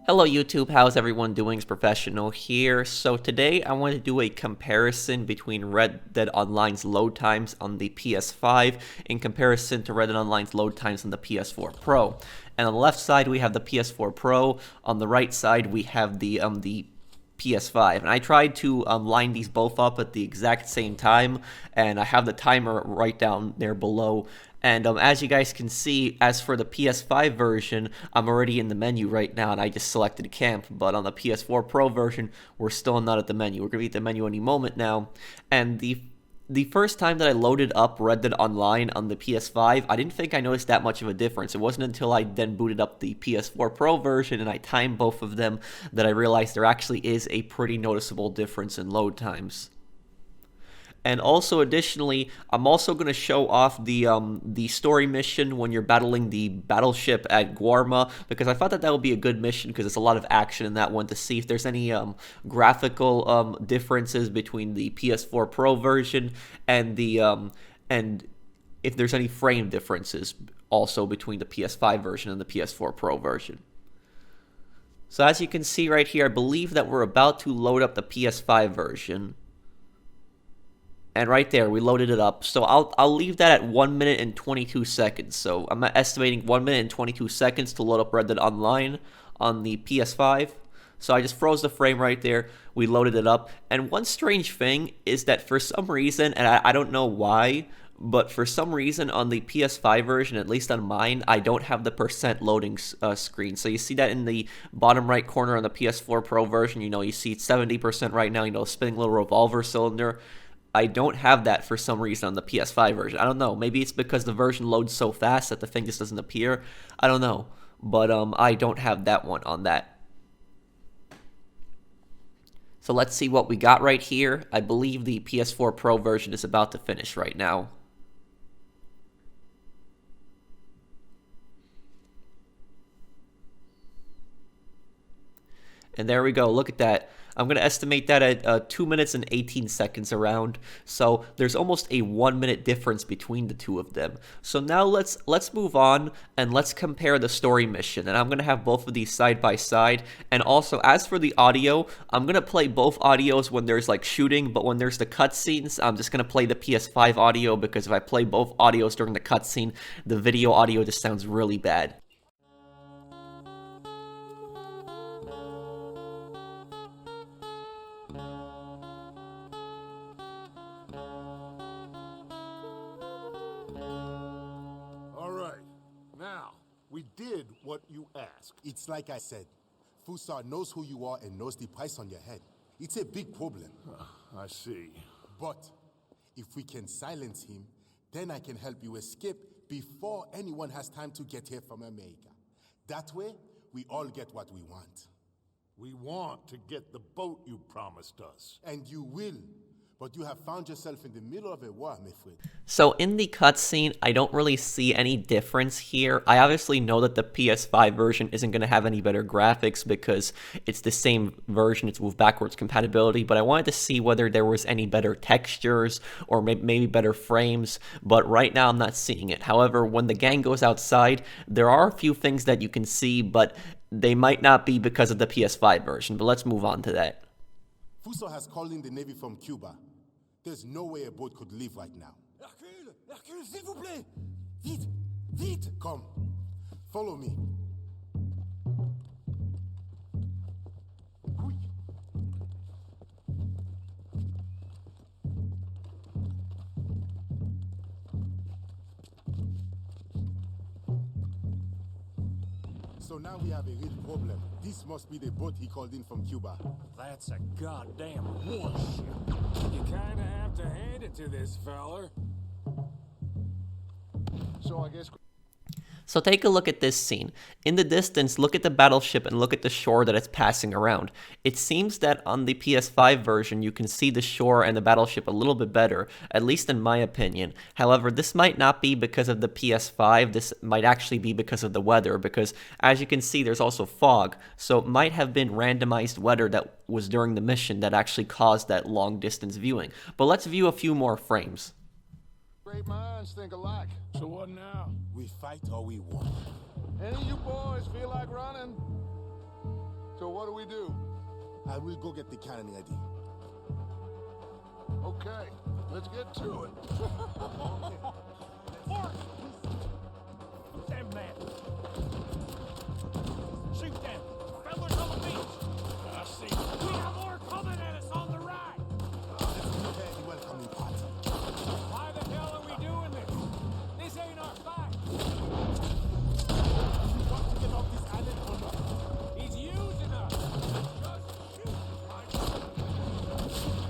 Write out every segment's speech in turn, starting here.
Hello YouTube, how's everyone doing? It's Professional here. So today I want to do a comparison between Red Dead Online's load times on the PS5 in comparison to Red Dead Online's load times on the PS4 Pro. And on the left side we have the PS4 Pro, on the right side we have the PS5, and I tried to line these both up at the exact same time, and I have the timer right down there below. And as you guys can see, as for the PS5 version, I'm already in the menu right now, and I just selected camp. But on the PS4 Pro version, we're still not at the menu. We're going to be at the menu any moment now. And the first time that I loaded up Red Dead Online on the PS5, I didn't think I noticed that much of a difference. It wasn't until I then booted up the PS4 Pro version and I timed both of them that I realized there actually is a pretty noticeable difference in load times. And also, additionally, I'm also going to show off the story mission when you're battling the battleship at Guarma, because I thought that that would be a good mission because there's a lot of action in that one, to see if there's any graphical differences between the PS4 Pro version and and if there's any frame differences also between the PS5 version and the PS4 Pro version. So as you can see right here, I believe that we're about to load up the PS5 version. And right there, we loaded it up. So I'll leave that at 1 minute and 22 seconds. So I'm estimating 1 minute and 22 seconds to load up Red Dead Online on the PS5. So I just froze the frame right there. We loaded it up. And one strange thing is that for some reason, and I don't know why, but for some reason on the PS5 version, at least on mine, I don't have the percent loading screen. So you see that in the bottom right corner on the PS4 Pro version. You see it's 70% right now, spinning little revolver cylinder. I don't have that for some reason on the PS5 version. I don't know. Maybe it's because the version loads so fast that the thing just doesn't appear. I don't know. But I don't have that one on that. So let's see what we got right here. I believe the PS4 Pro version is about to finish right now. And there we go. Look at that. I'm going to estimate that at 2 minutes and 18 seconds around. So there's almost a 1 minute difference between the two of them. So now let's move on and let's compare the story mission. And I'm going to have both of these side by side. And also, as for the audio, I'm going to play both audios when there's like shooting, but when there's the cutscenes, I'm just going to play the PS5 audio, because if I play both audios during the cutscene, the video audio just sounds really bad. We did what you asked. It's like I said. Fusar knows who you are and knows the price on your head. It's a big problem. I see. But if we can silence him, then I can help you escape before anyone has time to get here from America. That way, we all get what we want. We want to get the boat you promised us. And you will. But you have found yourself in the middle of a war, my friend. So in the cutscene, I don't really see any difference here. I obviously know that the PS5 version isn't going to have any better graphics because it's the same version, it's move backwards compatibility, but I wanted to see whether there was any better textures or maybe better frames, but right now I'm not seeing it. However, when the gang goes outside, there are a few things that you can see, but they might not be because of the PS5 version, but let's move on to that. Fuso has called in the Navy from Cuba. There's no way a boat could leave right now. Hercule! Hercule, s'il vous plaît! Vite! Vite! Come. Follow me. So now we have a real problem. This must be the boat he called in from Cuba. That's a goddamn warship. You kinda have to hand it to this feller. So I guess... So take a look at this scene. In the distance, look at the battleship and look at the shore that it's passing around. It seems that on the PS5 version, you can see the shore and the battleship a little bit better, at least in my opinion. However, this might not be because of the PS5, this might actually be because of the weather, because as you can see, there's also fog, so it might have been randomized weather that was during the mission that actually caused that long distance viewing. But let's view a few more frames. Great minds think alike. So what now? We fight or we won. Any of you boys feel like running? what do we do? I will go get the cannon ready. Okay, let's get to it. Them men. Shoot them. Fellas on the beach. I see. We have more coming at us on the right. Let's prepare the welcoming party. Why the hell are we doing this? This ain't our fight. You want to get off this island or not? He's using us. Just shoot.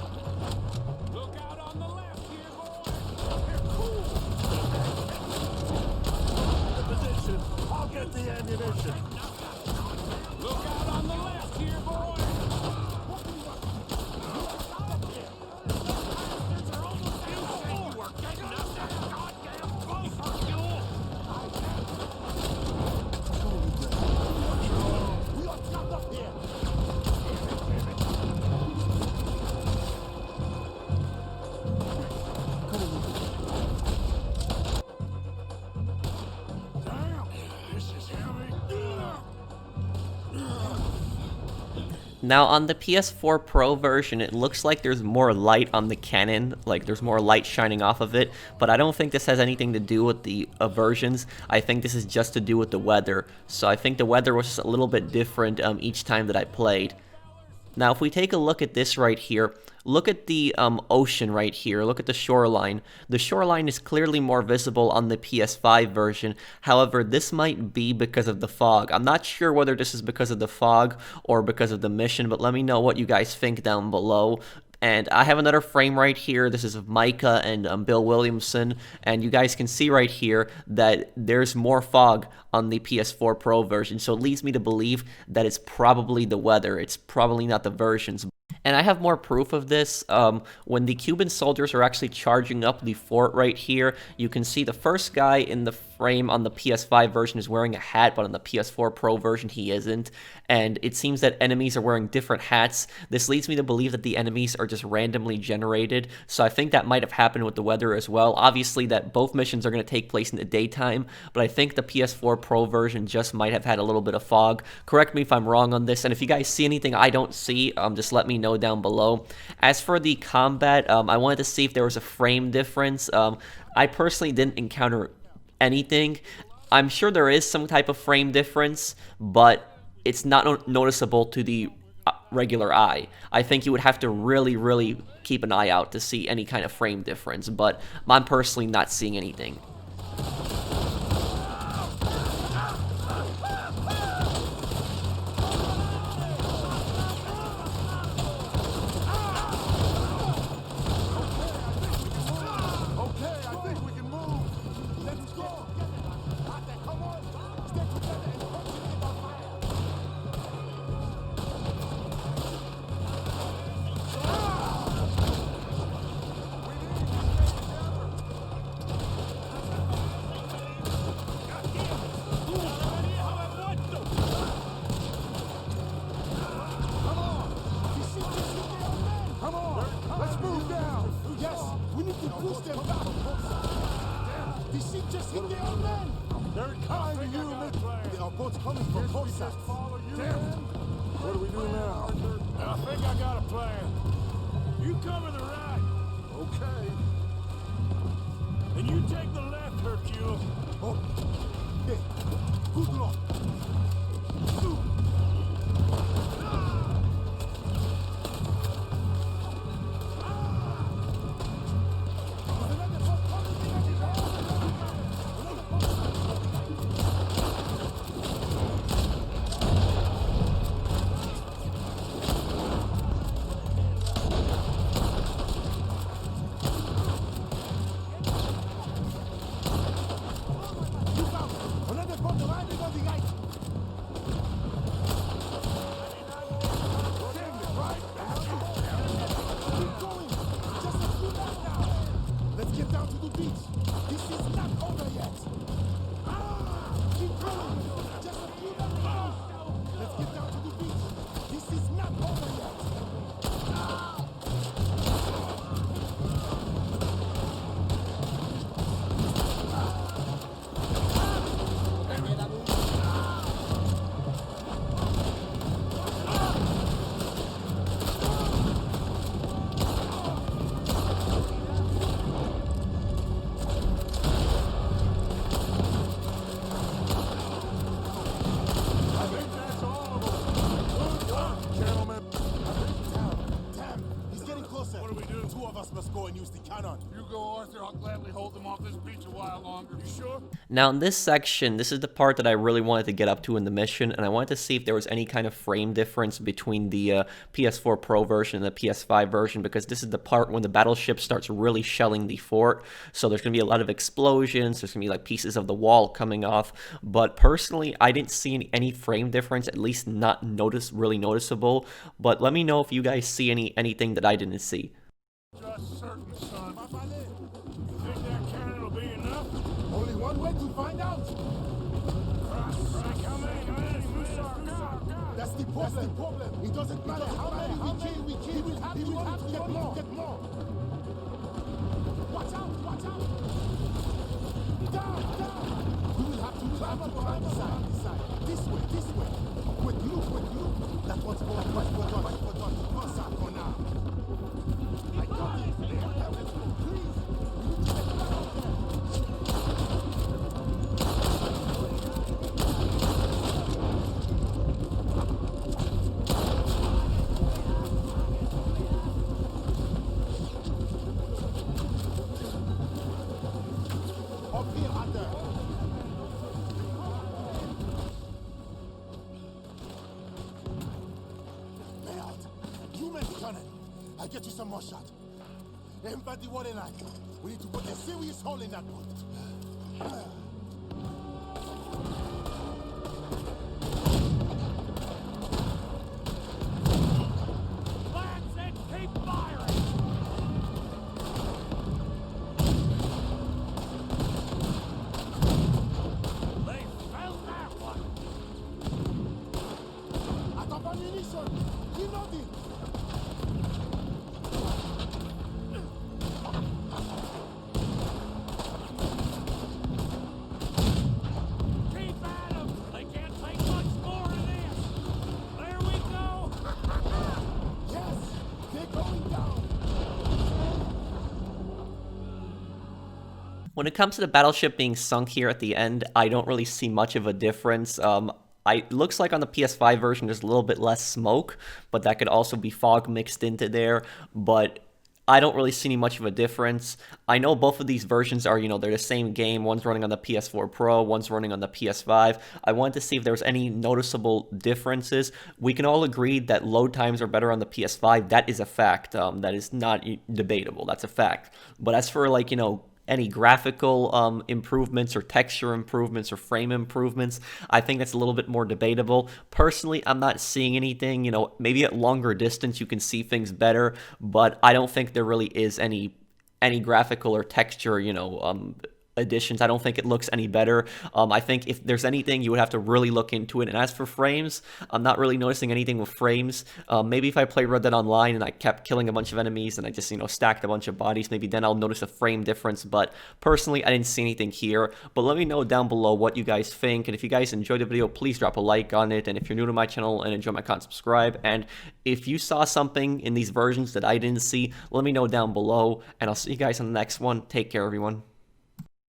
Look out on the left here, boys. They're cool. Position. I'll get the ammunition. Look out on the left here, boys. We are trapped up here. Damn, this is heavy. Now on the PS4 Pro version, it looks like there's more light on the cannon, like there's more light shining off of it, but I don't think this has anything to do with the versions. I think this is just to do with the weather. So I think the weather was just a little bit different each time that I played. Now if we take a look at this right here, look at the ocean right here, look at the shoreline. The shoreline is clearly more visible on the PS5 version, however this might be because of the fog. I'm not sure whether this is because of the fog or because of the mission, but let me know what you guys think down below. And I have another frame right here. This is of Micah and Bill Williamson. And you guys can see right here that there's more fog on the PS4 Pro version. So it leads me to believe that it's probably the weather. It's probably not the versions. And I have more proof of this. When the Cuban soldiers are actually charging up the fort right here, you can see the first guy in the frame on the PS5 version is wearing a hat, but on the PS4 Pro version he isn't. And it seems that enemies are wearing different hats. This leads me to believe that the enemies are just randomly generated. So I think that might have happened with the weather as well. Obviously that both missions are going to take place in the daytime, but I think the PS4 Pro version just might have had a little bit of fog. Correct me if I'm wrong on this, and if you guys see anything I don't see, just let me know down below. As for the combat, I wanted to see if there was a frame difference. I personally didn't encounter anything. I'm sure there is some type of frame difference, but it's not noticeable to the regular eye. I think you would have to really keep an eye out to see any kind of frame difference, but I'm personally not seeing anything. Coming from both sides. Damn. What do we do now? I think I got a plan. You cover the right, Okay. and you take the left, Hercule. Oh, hey, good luck. Sure, I'll gladly hold them off this beach a while longer. You sure? Now in this section, this is the part that I really wanted to get up to in the mission, and I wanted to see if there was any kind of frame difference between the PS4 Pro version and the PS5 version, because this is the part when the battleship starts really shelling the fort. So there's going to be a lot of explosions, there's going to be like pieces of the wall coming off, but personally I didn't see any frame difference, at least not really noticeable. But let me know if you guys see anything that I didn't see. Just certain, son. You think that cannon will be enough? Only one way to find out. Come in, That's the problem. It doesn't matter how many we kill, he will have to get more. Watch out. Down. We will have to climb up on the side. This way. Quick, look. That one's gone. Pass out for now. I got it. Let's go, please. Up here, under. Merde. You men cannon. I'll get you some more shot. Everybody water line. We need to put a serious hole in that boat. Lance said keep firing! They felt that one! Attack ammunition. Reloading. Keep at 'em! They can't take much more of this! There we go! Yes, they're going down. When it comes to the battleship being sunk here at the end, I don't really see much of a difference. It looks like on the PS5 version there's a little bit less smoke, but that could also be fog mixed into there. But I don't really see much of a difference. I know both of these versions are, they're the same game. One's running on the PS4 Pro, one's running on the PS5. I wanted to see if there was any noticeable differences. We can all agree that load times are better on the PS5. That is a fact. That is not debatable. That's a fact. But as for any graphical improvements or texture improvements or frame improvements, I think that's a little bit more debatable. Personally, I'm not seeing anything. Maybe at longer distance you can see things better, but I don't think there really is any graphical or texture additions. I don't think it looks any better. I think if there's anything, you would have to really look into it. And as for frames, I'm not really noticing anything with frames. Maybe if I played Red Dead Online and I kept killing a bunch of enemies and I just, stacked a bunch of bodies, maybe then I'll notice a frame difference. But personally, I didn't see anything here. But let me know down below what you guys think. And if you guys enjoyed the video, please drop a like on it. And if you're new to my channel and enjoy my content, subscribe. And if you saw something in these versions that I didn't see, let me know down below. And I'll see you guys on the next one. Take care, everyone.